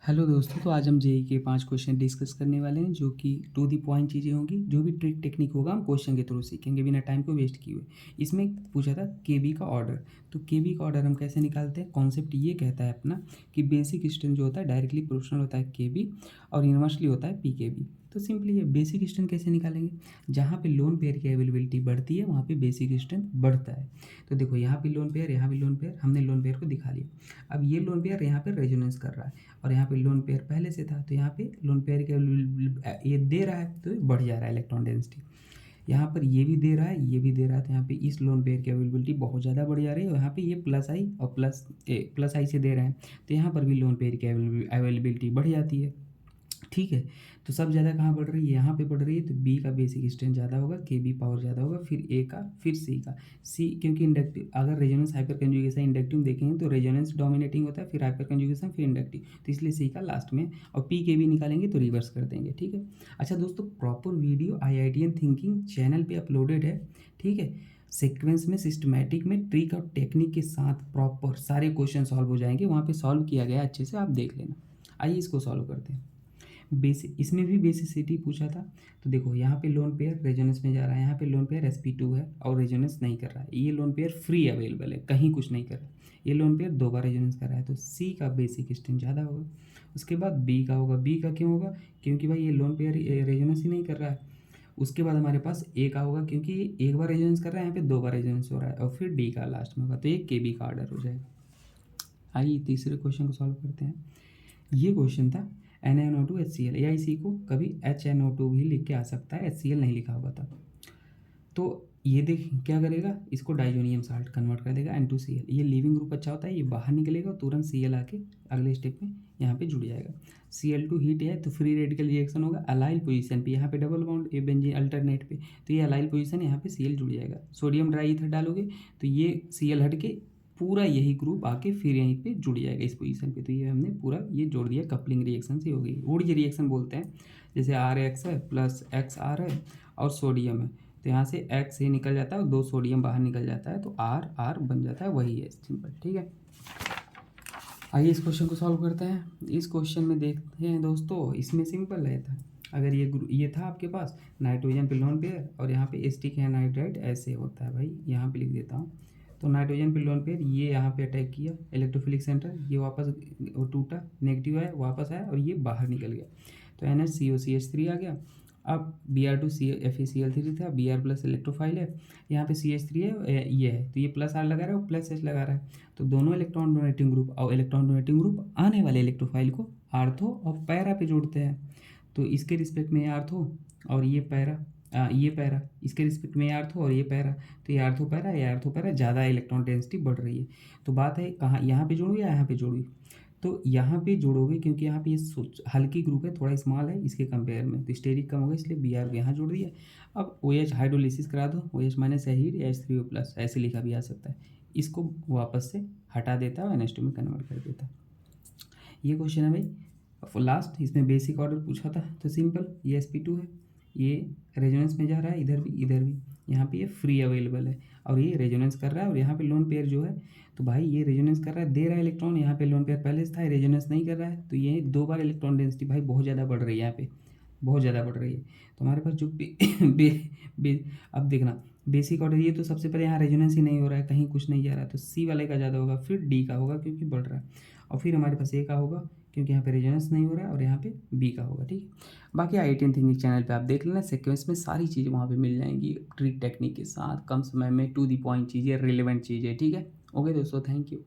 Hello दोस्तों, तो आज हम जेईई के 5 क्वेश्चन डिस्कस करने वाले हैं जो कि टू द पॉइंट चीज़ें होंगी। जो भी ट्रिक टेक्निक होगा हम क्वेश्चन के थ्रू सीखेंगे बिना टाइम को वेस्ट किए हुए। इसमें पूछा था केबी का ऑर्डर। तो केबी का ऑर्डर हम कैसे निकालते हैं? कॉन्सेप्ट ये कहता है अपना कि बेसिक स्ट्रेंथ जो होता है डायरेक्टली प्रोपोर्शनल होता है केबी और इनवर्सली होता है पीकेबी। तो सिंपली ये बेसिक स्ट्रेंथ कैसे निकालेंगे? जहाँ पे लोन पेयर की अवेलेबिलिटी बढ़ती है वहाँ पे बेसिक स्ट्रेंथ बढ़ता है। तो देखो, यहाँ भी लोन पेयर, यहाँ भी लोन पेयर, हमने लोन पेयर को दिखा लिया। अब ये लोन पेयर यहाँ पे रेजोनेंस कर रहा है और यहाँ पे लोन पेयर पहले से था, तो यहाँ पे लोन पेयर के ये दे रहा है तो ये बढ़ जा रहा है इलेक्ट्रॉन डेंसिटी। यहाँ पर ये भी दे रहा है, ये भी दे रहा है, तो यहाँ पे इस लोन पेयर की अवेलेबिलिटी बहुत ज़्यादा बढ़ जा रही है और यहाँ पे ये प्लस आई और प्लस आई से दे रहे हैं, तो यहाँ पर भी लोन पेयर की अवेलेबिलिटी बढ़ जाती है। ठीक है, तो सब ज़्यादा कहाँ बढ़ रही है? यहाँ पे बढ़ रही है, तो बी का बेसिक स्ट्रेंथ ज़्यादा होगा, के बी पावर ज़्यादा होगा, फिर ए का, फिर सी का। सी क्योंकि इंडक्टिव, अगर रेजोनेंस हाइपर कंजुगेशन इंडक्टिव देखेंगे तो रेजोनेंस डोमिनेटिंग होता है, फिर हाइपर कंजुगेशन, फिर इंडक्टिव, तो इसलिए सी का लास्ट में। और पी के बी निकालेंगे तो रिवर्स कर देंगे। ठीक है। अच्छा दोस्तों, proper video IITian thinking channel पर अपलोडेड है। ठीक है, सीक्वेंस में, सिस्टमैटिक में, ट्रिक और टेक्निक के साथ प्रॉपर सारे क्वेश्चन सॉल्व हो जाएंगे। वहाँ पे सॉल्व किया गया अच्छे से, आप देख लेना। आइए इसको सॉल्व करते हैं। बेसिक, इसमें भी बेसिसिटी पूछा था। तो देखो, यहाँ पे लोन पेयर रेजोनेंस में जा रहा है, यहाँ पे लोन पेयर sp2 है और रेजोनेंस नहीं कर रहा है। ये लोन पेयर फ्री अवेलेबल है, कहीं कुछ नहीं कर रहा है। ये लोन पेयर 2 बार रेजोनेंस कर रहा है, तो सी का बेसिक स्ट्रेंथ ज़्यादा होगा। उसके बाद बी का होगा। बी का क्यों होगा? क्योंकि भाई ये लोन पेयर रेजोनेंस ही नहीं कर रहा है। उसके बाद हमारे पास ए का होगा, क्योंकि ये 1 बार रेजोनेंस कर रहा है, यहाँ पे 2 बार रेजोनेंस हो रहा है, और फिर डी का लास्ट में होगा, तो ये के बी का ऑर्डर हो जाएगा। आइए तीसरे क्वेश्चन को सॉल्व करते हैं। ये क्वेश्चन था NaNO2 HCl, या इसी को कभी HNO2 भी लिख के आ सकता है, HCl नहीं लिखा होगा तब। तो ये देख क्या करेगा, इसको डाइजोनियम साल्ट कन्वर्ट कर देगा N2Cl। ये लिविंग ग्रुप अच्छा होता है, ये बाहर निकलेगा और तुरंत Cl आके अगले स्टेप में यहाँ पे जुड़ जाएगा। Cl2 हीट है तो फ्री रेडिकल रिएक्शन होगा अलाइल पोजीशन पे, यहाँ पे डबल बॉन्ड, ये बेंजीन अल्टरनेट पे, तो ये अलाइल पोजीशन, यहाँ पे Cl जुड़ जाएगा। सोडियम ड्राई ईथर डालोगे तो ये Cl हट के पूरा यही ग्रुप आके फिर यहीं पे जुड़ जाएगा इस पोजीशन पे। तो ये हमने पूरा ये जोड़ दिया, कपलिंग रिएक्शन से हो गई। वुडज रिएक्शन बोलते हैं, जैसे RX है प्लस XR है और सोडियम है, तो यहाँ से X से निकल जाता है और 2 सोडियम बाहर निकल जाता है, तो R बन जाता है, वही है सिंपल। ठीक है, आइए इस क्वेश्चन को सॉल्व करते हैं। इस क्वेश्चन में देखते हैं दोस्तों, इसमें सिंपल रहता है। अगर ये था आपके पास नाइट्रोजन पे लोन पेयर और यहाँ पे एसिटिक एनहाइड्राइड ऐसे होता है भाई, यहाँ पे लिख देता हूँ। तो नाइट्रोजन पे लोन पेयर ये यहाँ पे अटैक किया, इलेक्ट्रोफिलिक सेंटर, ये वापस टूटा, नेगेटिव है, वापस आया और ये बाहर निकल गया, तो NHCOCH3 आ गया। अब Br2 FeCl3 था, Br प्लस इलेक्ट्रोफाइल है, यहाँ पे CH3 है, ये है, तो ये प्लस R लगा रहा है और प्लस H लगा रहा है, तो दोनों इलेक्ट्रॉन डोनेटिंग ग्रुप और इलेक्ट्रॉन डोनेटिंग ग्रुप आने वाले इलेक्ट्रोफाइल को आर्थो और पैरा पे जोड़ते हैं। तो इसके रिस्पेक्ट में आर्थो और ये पैरा, इसके रिस्पेक्ट में आर्थो और ये पैरा, तो ये आर्थो पैरा, ज़्यादा इलेक्ट्रॉन डेंसिटी बढ़ रही है। तो बात है कहाँ, यहाँ पे जोड़ू या यहाँ पे जोड़ू? तो यहाँ पे जोड़ोगे, क्योंकि यहाँ पे ये हल्की ग्रुप है, थोड़ा स्मॉल है इसके कंपेयर में, तो स्टेरिक कम होगा, इसलिए Br को यहाँ जोड़ दिया। अब OH हाइड्रोलिसिस करा दो, OH माइनस एहीड H3O प्लस ऐसे लिखा भी आ सकता है। इसको वापस से हटा देता है और NH2 में कन्वर्ट कर देता है। ये क्वेश्चन है भाई लास्ट, इसमें बेसिक ऑर्डर पूछा था, तो सिंपल, ये sp2 है, ये रेजोनेंस में जा रहा है, इधर भी, यहाँ पे ये फ्री अवेलेबल है और ये रेजोनेंस कर रहा है, और यहाँ पे लोन पेयर जो है, तो भाई ये रेजोनेंस कर रहा है, दे रहा है इलेक्ट्रॉन, यहाँ पे लोन पेयर पहले से था, रेजोनेंस नहीं कर रहा है, तो ये 2 बार इलेक्ट्रॉन डेंसिटी भाई बहुत ज़्यादा बढ़ रही है, यहाँ पे बहुत ज़्यादा बढ़ रही है। तो हमारे पास जो अब देखना बेसिक ऑर्डर, ये तो सबसे पहले यहाँ रेजोनेंस ही नहीं हो रहा है, कहीं कुछ नहीं जा रहा है, तो सी वाले का ज़्यादा होगा, फिर डी का होगा क्योंकि बढ़ रहा है, और फिर हमारे पास ए का होगा क्योंकि यहाँ पे रेजोनेंस नहीं हो रहा है, और यहाँ पे बी का होगा। ठीक है, बाकी IITian थिंकिंग चैनल पे आप देख लेना, सीक्वेंस में सारी चीज़ें वहाँ पे मिल जाएंगी, ट्रिक टेक्निक के साथ, कम समय में टू दी पॉइंट चीज़ें, रिलेवेंट चीज़ें। ठीक है, ओके दोस्तों, थैंक यू।